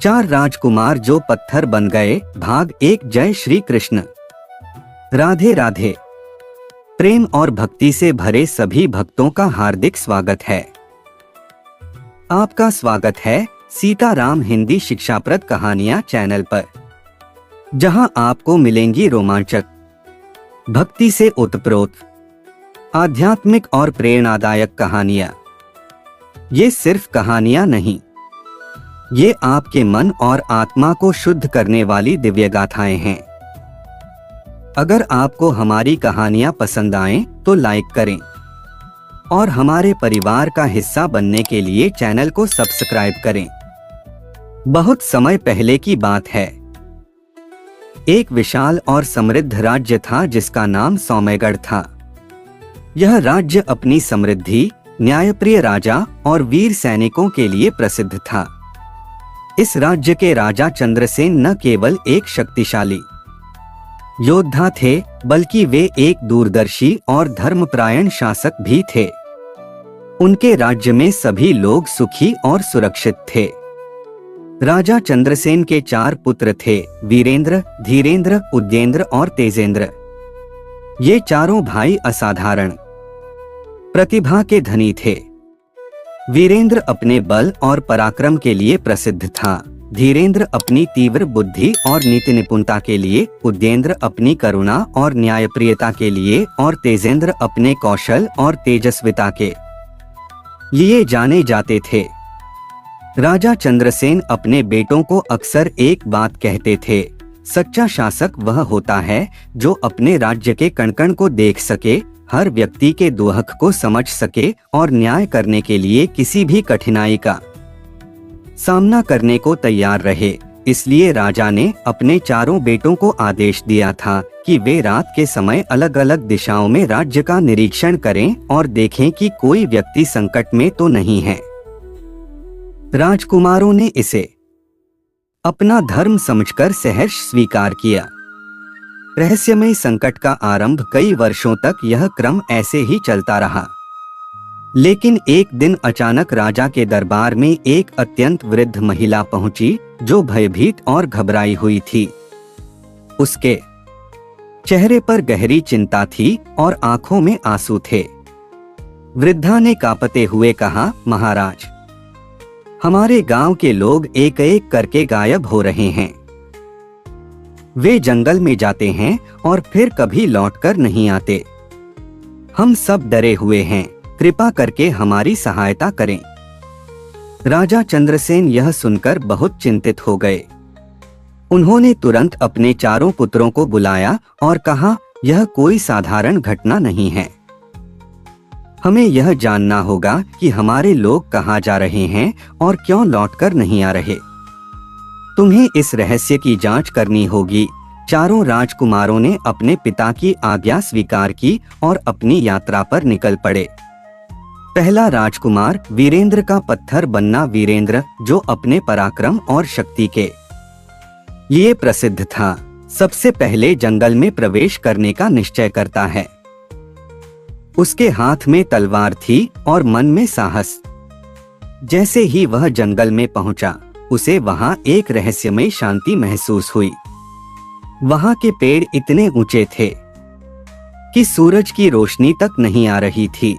चार राजकुमार जो पत्थर बन गए, भाग 1। जय श्री कृष्ण। राधे राधे। प्रेम और भक्ति से भरे सभी भक्तों का हार्दिक स्वागत है। आपका स्वागत है सीताराम हिंदी शिक्षाप्रद कहानियां चैनल पर, जहां आपको मिलेंगी रोमांचक, भक्ति से ओतप्रोत, आध्यात्मिक और प्रेरणादायक कहानियां। ये सिर्फ कहानियां नहीं, ये आपके मन और आत्मा को शुद्ध करने वाली दिव्य गाथाएं हैं। अगर आपको हमारी कहानियां पसंद आएं तो लाइक करें और हमारे परिवार का हिस्सा बनने के लिए चैनल को सब्सक्राइब करें। बहुत समय पहले की बात है। एक विशाल और समृद्ध राज्य था जिसका नाम सौम्यगढ़ था। यह राज्य अपनी समृद्धि, न्यायप्रिय राजा और वीर सैनिकों के लिए प्रसिद्ध था। इस राज्य के राजा चंद्रसेन न केवल एक शक्तिशाली योद्धा थे, बल्कि वे एक दूरदर्शी और धर्मपरायण शासक भी थे। उनके राज्य में सभी लोग सुखी और सुरक्षित थे। राजा चंद्रसेन के 4 पुत्र थे, वीरेंद्र, धीरेंद्र, उद्येंद्र और तेजेंद्र। ये चारों भाई असाधारण प्रतिभा के धनी थे। वीरेंद्र अपने बल और पराक्रम के लिए प्रसिद्ध था, धीरेंद्र अपनी तीव्र बुद्धि और नीति निपुणता के लिए, उद्येंद्र अपनी करुणा और न्यायप्रियता के लिए और तेजेंद्र अपने कौशल और तेजस्विता के लिए जाने जाते थे। राजा चंद्रसेन अपने बेटों को अक्सर एक बात कहते थे, सच्चा शासक वह होता है जो अपने राज्य के कण-कण को देख सके, हर व्यक्ति के दुख को समझ सके और न्याय करने के लिए किसी भी कठिनाई का सामना करने को तैयार रहे। इसलिए राजा ने अपने चारों बेटों को आदेश दिया था कि वे रात के समय अलग अलग दिशाओं में राज्य का निरीक्षण करें और देखें कि कोई व्यक्ति संकट में तो नहीं है। राजकुमारों ने इसे अपना धर्म समझकर सहर्ष स्वीकार किया। रहस्यमय संकट का आरंभ कई वर्षों तक यह क्रम ऐसे ही चलता रहा। लेकिन एक दिन अचानक राजा के दरबार में एक अत्यंत वृद्ध महिला पहुंची जो भयभीत और घबराई हुई थी। उसके चेहरे पर गहरी चिंता थी और आंखों में आंसू थे। वृद्धा ने कांपते हुए कहा, महाराज, हमारे गांव के लोग एक एक करके गायब हो रहे हैं। वे जंगल में जाते हैं और फिर कभी लौटकर नहीं आते। हम सब डरे हुए हैं, कृपा करके हमारी सहायता करें। राजा चंद्रसेन यह सुनकर बहुत चिंतित हो गए। उन्होंने तुरंत अपने चारों पुत्रों को बुलाया और कहा, यह कोई साधारण घटना नहीं है। हमें यह जानना होगा कि हमारे लोग कहाँ जा रहे हैं और क्यों लौटकर नहीं आ रहे। तुम्हें इस रहस्य की जांच करनी होगी। चारों राजकुमारों ने अपने पिता की आज्ञा स्वीकार की और अपनी यात्रा पर निकल पड़े। पहला राजकुमार वीरेंद्र का पत्थर बनना वीरेंद्र, जो अपने पराक्रम और शक्ति के लिए प्रसिद्ध था, सबसे पहले जंगल में प्रवेश करने का निश्चय करता है। उसके हाथ में तलवार थी और मन में साहस। जैसे ही वह जंगल में पहुंचा, उसे वहां एक रहस्यमय शांति महसूस हुई। वहां के पेड़ इतने ऊंचे थे कि सूरज की रोशनी तक नहीं आ रही थी।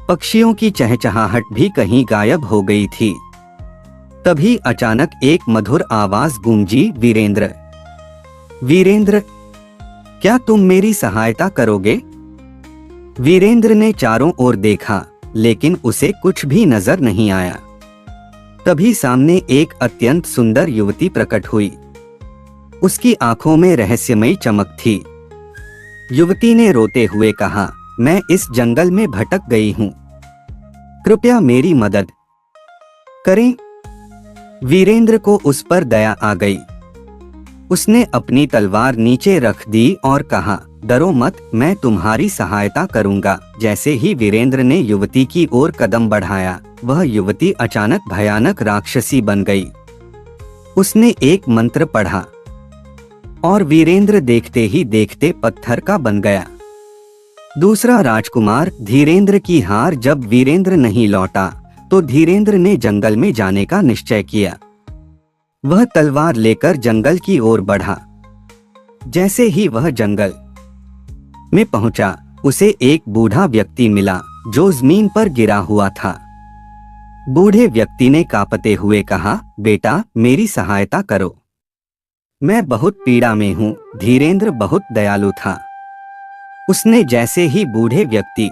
पक्षियों की चहचहाहट भी कहीं गायब हो गई थी। तभी अचानक एक मधुर आवाज गूंजी, वीरेंद्र, वीरेंद्र, क्या तुम मेरी सहायता करोगे? वीरेंद्र ने चारों ओर देखा, लेकिन उसे कुछ भी नजर नहीं आया। तभी सामने एक अत्यंत सुंदर युवती प्रकट हुई। उसकी आंखों में रहस्यमय चमक थी। युवती ने रोते हुए कहा, मैं इस जंगल में भटक गई हूं, कृपया मेरी मदद करें। वीरेंद्र को उस पर दया आ गई। उसने अपनी तलवार नीचे रख दी और कहा, डरो मत, मैं तुम्हारी सहायता करूंगा। जैसे ही वीरेंद्र ने युवती की ओर कदम बढ़ाया, वह युवती अचानक भयानक राक्षसी बन गई। उसने एक मंत्र पढ़ा और वीरेंद्र देखते ही देखते पत्थर का बन गया। दूसरा राजकुमार धीरेंद्र की हार जब वीरेंद्र नहीं लौटा, तो धीरेंद्र ने जंगल में जाने का निश्चय किया। वह तलवार लेकर जंगल की ओर बढ़ा। जैसे ही वह जंगल में पहुंचा, उसे एक बूढ़ा व्यक्ति मिला जो जमीन पर गिरा हुआ था। बूढ़े व्यक्ति ने कांपते हुए कहा, बेटा, मेरी सहायता करो, मैं बहुत पीड़ा में हूं। धीरेंद्र बहुत दयालु था। उसने जैसे ही बूढ़े व्यक्ति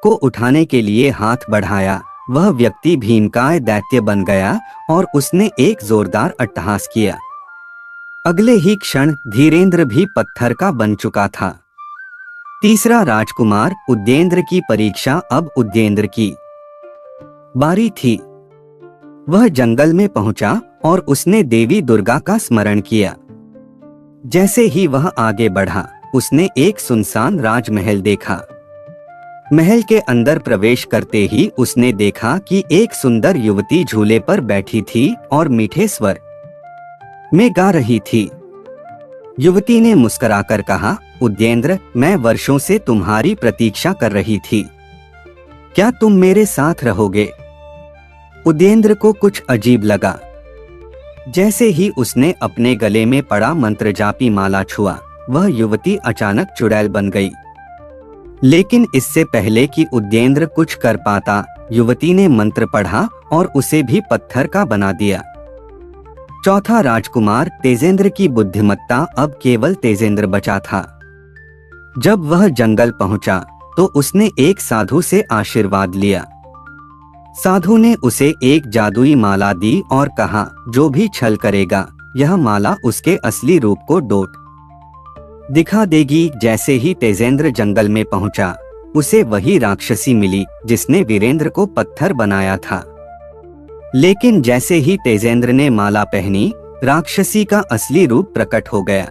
को उठाने के लिए हाथ बढ़ाया, वह व्यक्ति भीमकाय दैत्य बन गया और उसने एक जोरदार अट्टहास किया। अगले ही क्षण धीरेंद्र भी पत्थर का बन चुका था। तीसरा राजकुमार उद्येंद्र की परीक्षा अब उद्येंद्र की बारी थी। वह जंगल में पहुंचा और उसने देवी दुर्गा का स्मरण किया। जैसे ही वह आगे बढ़ा, उसने एक सुनसान राजमहल देखा। महल के अंदर प्रवेश करते ही उसने देखा कि एक सुंदर युवती झूले पर बैठी थी और मीठे स्वर में गा रही थी। युवती ने मुस्कुराकर कहा, उद्येंद्र, मैं वर्षों से तुम्हारी प्रतीक्षा कर रही थी, क्या तुम मेरे साथ रहोगे? उद्येंद्र को कुछ अजीब लगा। जैसे ही उसने अपने गले में पड़ा मंत्रजापी माला छुआ, वह युवती अचानक चुड़ैल बन गई। लेकिन इससे पहले कि उद्येंद्र कुछ कर पाता, युवती ने मंत्र पढ़ा और उसे भी पत्थर का बना दिया। चौथा राजकुमार तेजेंद्र की बुद्धिमत्ता अब केवल तेजेंद्र बचा था। जब वह जंगल पहुंचा तो उसने एक साधु से आशीर्वाद लिया। साधु ने उसे एक जादुई माला दी और कहा, जो भी छल करेगा, यह माला उसके असली रूप को डोट दिखा देगी। जैसे ही तेजेंद्र जंगल में पहुंचा, उसे वही राक्षसी मिली जिसने वीरेंद्र को पत्थर बनाया था। लेकिन जैसे ही तेजेंद्र ने माला पहनी, राक्षसी का असली रूप प्रकट हो गया।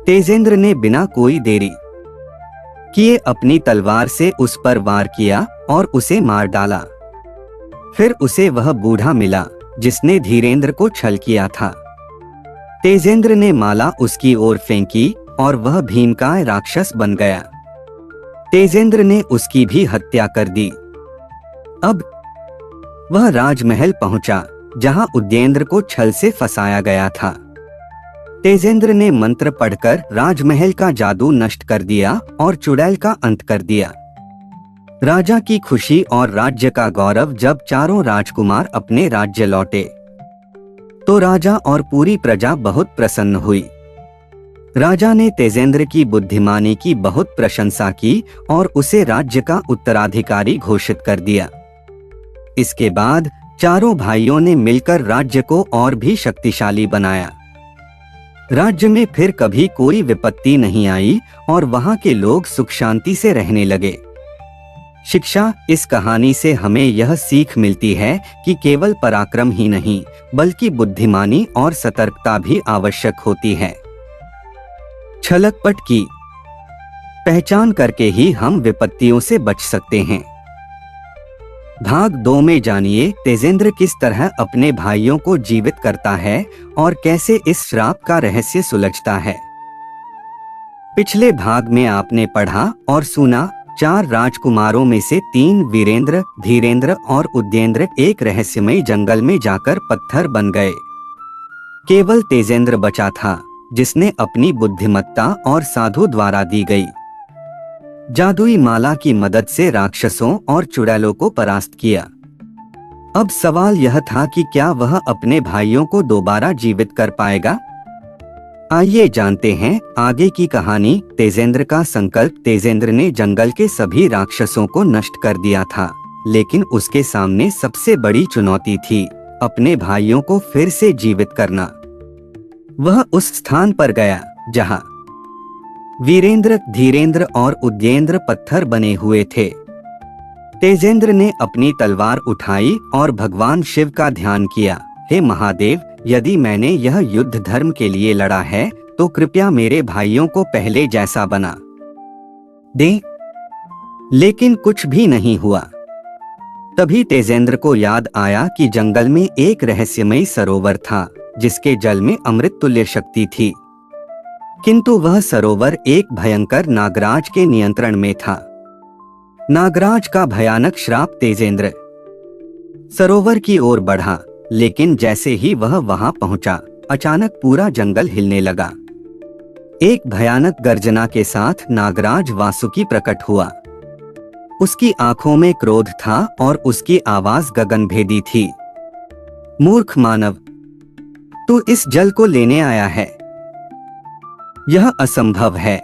तेजेंद्र ने बिना कोई देरी किए अपनी तलवार से उस पर वार किया और उसे मार डाला। फिर उसे वह बूढ़ा मिला जिसने धीरेंद्र को छल किया था। तेजेंद्र ने माला उसकी ओर फेंकी और वह भीमकाय राक्षस बन गया। तेजेंद्र ने उसकी भी हत्या कर दी। अब वह राजमहल पहुंचा जहां उद्येंद्र को छल से फंसाया गया था। तेजेंद्र ने मंत्र पढ़कर राजमहल का जादू नष्ट कर दिया और चुड़ैल का अंत कर दिया। राजा की खुशी और राज्य का गौरव। जब चारों राजकुमार अपने राज्य लौटे तो राजा और पूरी प्रजा बहुत प्रसन्न हुई। राजा ने तेजेंद्र की बुद्धिमानी की बहुत प्रशंसा की और उसे राज्य का उत्तराधिकारी घोषित कर दिया। इसके बाद चारों भाइयों ने मिलकर राज्य को और भी शक्तिशाली बनाया। राज्य में फिर कभी कोई विपत्ति नहीं आई और वहां के लोग सुख शांति से रहने लगे। शिक्षा। इस कहानी से हमें यह सीख मिलती है कि केवल पराक्रम ही नहीं, बल्कि बुद्धिमानी और सतर्कता भी आवश्यक होती है। छलकपट की पहचान करके ही हम विपत्तियों से बच सकते हैं। भाग 2 में जानिए तेजेंद्र किस तरह अपने भाइयों को जीवित करता है और कैसे इस श्राप का रहस्य सुलझता है। पिछले भाग में आपने पढ़ा और सुना, 4 राजकुमारों में से 3 वीरेंद्र, धीरेंद्र और उद्येंद्र एक रहस्यमय जंगल में जाकर पत्थर बन गए। केवल तेजेंद्र बचा था जिसने अपनी बुद्धिमत्ता और साधु द्वारा दी गई जादुई माला की मदद से राक्षसों और चुड़ैलों को परास्त किया। अब सवाल यह था कि क्या वह अपने भाइयों को दोबारा जीवित कर पाएगा। आइए जानते हैं आगे की कहानी। तेजेंद्र का संकल्प। तेजेंद्र ने जंगल के सभी राक्षसों को नष्ट कर दिया था, लेकिन उसके सामने सबसे बड़ी चुनौती थी अपने भाइयों को फिर से जीवित करना। वह उस स्थान पर गया जहां वीरेंद्र, धीरेंद्र और उद्येंद्र पत्थर बने हुए थे। तेजेंद्र ने अपनी तलवार उठाई और भगवान शिव का ध्यान किया। हे महादेव, यदि मैंने यह युद्ध धर्म के लिए लड़ा है तो कृपया मेरे भाइयों को पहले जैसा बना दें। लेकिन कुछ भी नहीं हुआ। तभी तेजेंद्र को याद आया कि जंगल में एक रहस्यमय सरोवर था जिसके जल में अमृत तुल्य शक्ति थी, किंतु वह सरोवर एक भयंकर नागराज के नियंत्रण में था। नागराज का भयानक श्राप। तेजेंद्र सरोवर की ओर बढ़ा, लेकिन जैसे ही वह वहां पहुंचा, अचानक पूरा जंगल हिलने लगा। एक भयानक गर्जना के साथ नागराज वासुकी प्रकट हुआ। उसकी आंखों में क्रोध था और उसकी आवाज गगनभेदी थी। मूर्ख मानव, तू इस जल को लेने आया है। यह असंभव है।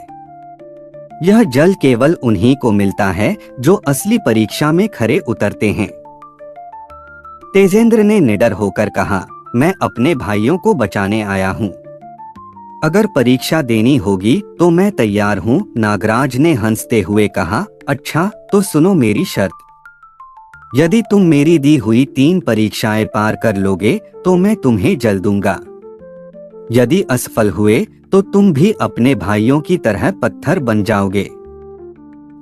यह जल केवल उन्हीं को मिलता है जो असली परीक्षा में खरे उतरते हैं। तेजेंद्र ने निडर होकर कहा, मैं अपने भाइयों को बचाने आया हूँ। अगर परीक्षा देनी होगी तो मैं तैयार हूँ। नागराज ने हंसते हुए कहा, अच्छा तो सुनो मेरी शर्त। यदि तुम मेरी दी हुई 3 परीक्षाएं पार कर लोगे तो मैं तुम्हें जल दूंगा। यदि असफल हुए तो तुम भी अपने भाइयों की तरह पत्थर बन जाओगे।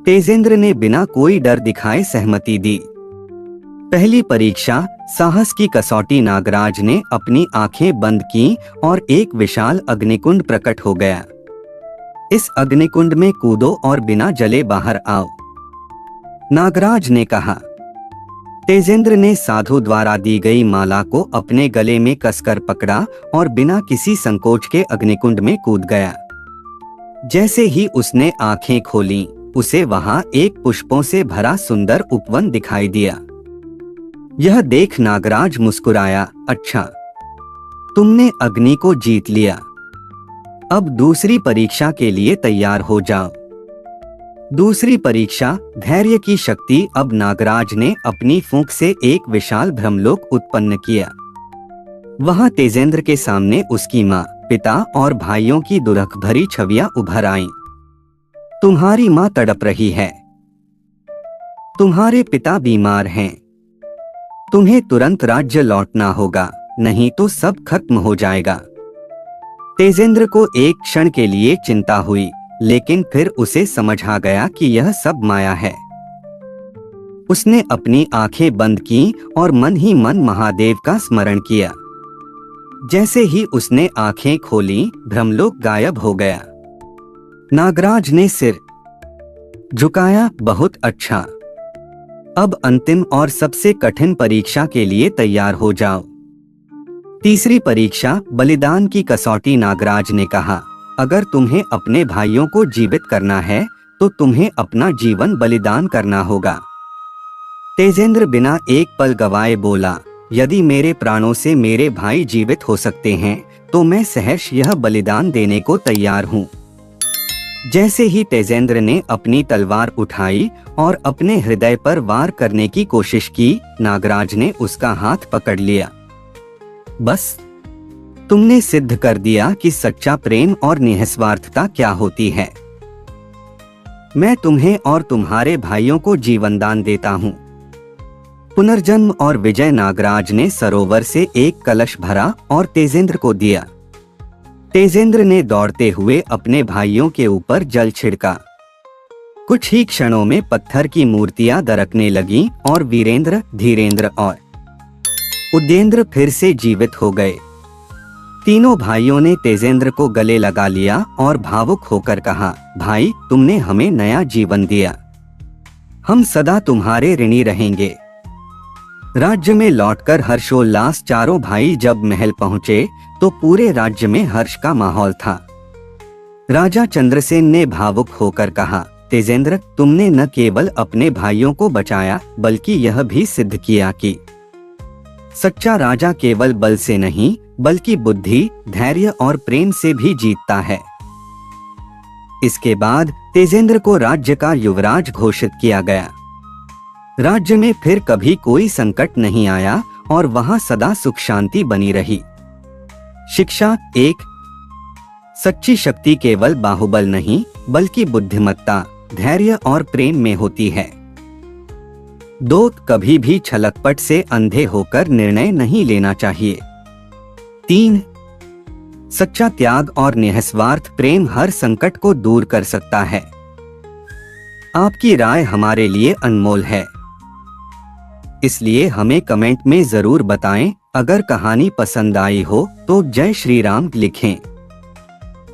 तेजेंद्र ने बिना कोई डर दिखाए सहमति दी। पहली परीक्षा, साहस की कसौटी। नागराज ने अपनी आंखें बंद की और एक विशाल अग्निकुंड प्रकट हो गया। इस अग्निकुंड में कूदो और बिना जले बाहर आओ, नागराज ने कहा। तेजेंद्र ने साधु द्वारा दी गई माला को अपने गले में कसकर पकड़ा और बिना किसी संकोच के अग्निकुंड में कूद गया। जैसे ही उसने आंखें खोलीं, उसे वहां एक पुष्पों से भरा सुंदर उपवन दिखाई दिया। यह देख नागराज मुस्कुराया, अच्छा, तुमने अग्नि को जीत लिया। अब दूसरी परीक्षा के लिए तैयार हो जाओ। दूसरी परीक्षा, धैर्य की शक्ति। अब नागराज ने अपनी फूंक से एक विशाल ब्रह्मलोक उत्पन्न किया। वहां तेजेंद्र के सामने उसकी माँ, पिता और भाइयों की दुरख भरी छवियां उभर आईं। तुम्हारी माँ तड़प रही है। तुम्हारे पिता बीमार हैं। तुम्हें तुरंत राज्य लौटना होगा, नहीं तो सब खत्म हो जाएगा। तेजेंद्र को एक क्षण के लिए चिंता हुई, लेकिन फिर उसे समझ आ गया कि यह सब माया है। उसने अपनी आंखें बंद की और मन ही मन महादेव का स्मरण किया। जैसे ही उसने आंखें खोली, ब्रह्मलोक गायब हो गया। नागराज ने सिर झुकाया, बहुत अच्छा। अब अंतिम और सबसे कठिन परीक्षा के लिए तैयार हो जाओ। तीसरी परीक्षा, बलिदान की कसौटी। नागराज ने कहा, अगर तुम्हें अपने भाइयों को जीवित करना है तो तुम्हें अपना जीवन बलिदान करना होगा। तेजेंद्र बिना एक पल गवाए बोला, यदि मेरे प्राणों से मेरे भाई जीवित हो सकते हैं तो मैं सहर्ष यह बलिदान देने को तैयार हूँ। जैसे ही तेजेंद्र ने अपनी तलवार उठाई और अपने हृदय पर वार करने की कोशिश की, नागराज ने उसका हाथ पकड़ लिया। बस, तुमने सिद्ध कर दिया कि सच्चा प्रेम और निस्वार्थता क्या होती है। मैं तुम्हें और तुम्हारे भाइयों को जीवन दान देता हूँ। पुनर्जन्म और विजय। नागराज ने सरोवर से एक कलश भरा और तेजेंद्र को दिया। तेजेंद्र ने दौड़ते हुए अपने भाइयों के ऊपर जल छिड़का। कुछ ही क्षणों में पत्थर की मूर्तियां दरकने लगीं और वीरेंद्र, धीरेंद्र और उदयेंद्र फिर से जीवित हो गए। तीनों भाइयों ने तेजेंद्र को गले लगा लिया और भावुक होकर कहा, भाई, तुमने हमें नया जीवन दिया। हम सदा तुम्हारे ऋणी रहेंगे। राज्य में लौटकर हर्षोल्लास। चारों भाई जब महल पहुंचे तो पूरे राज्य में हर्ष का माहौल था। राजा चंद्रसेन ने भावुक होकर कहा, तेजेंद्र, तुमने न केवल अपने भाइयों को बचाया बल्कि यह भी सिद्ध किया कि सच्चा राजा केवल बल से नहीं बल्कि बुद्धि, धैर्य और प्रेम से भी जीतता है। इसके बाद तेजेंद्र को राज्य का युवराज घोषित किया गया। राज्य में फिर कभी कोई संकट नहीं आया और वहां सदा सुख शांति बनी रही। शिक्षा 1। सच्ची शक्ति केवल बाहुबल नहीं बल्कि बुद्धिमत्ता, धैर्य और प्रेम में होती है। 2। कभी भी छलकपट से अंधे होकर निर्णय नहीं लेना चाहिए। 3। सच्चा त्याग और निस्वार्थ प्रेम हर संकट को दूर कर सकता है। आपकी राय हमारे लिए अनमोल है, इसलिए हमें कमेंट में जरूर बताएं। अगर कहानी पसंद आई हो तो जय श्री राम लिखें।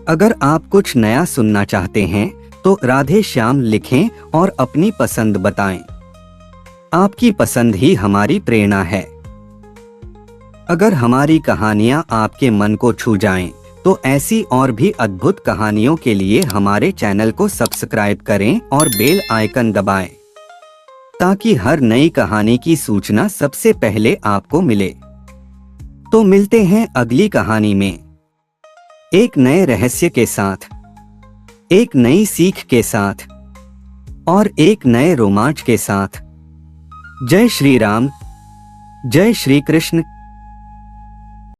अगर आप कुछ नया सुनना चाहते हैं तो राधे श्याम लिखें और अपनी पसंद बताएं। आपकी पसंद ही हमारी प्रेरणा है। अगर हमारी कहानियाँ आपके मन को छू जाएं, तो ऐसी और भी अद्भुत कहानियों के लिए हमारे चैनल को सब्सक्राइब करें और बेल आइकन दबाएं, ताकि हर नई कहानी की सूचना सबसे पहले आपको मिले। तो मिलते हैं अगली कहानी में, एक नए रहस्य के साथ, एक नई सीख के साथ और एक नए रोमांच के साथ। जय श्री राम, जय श्री कृष्ण।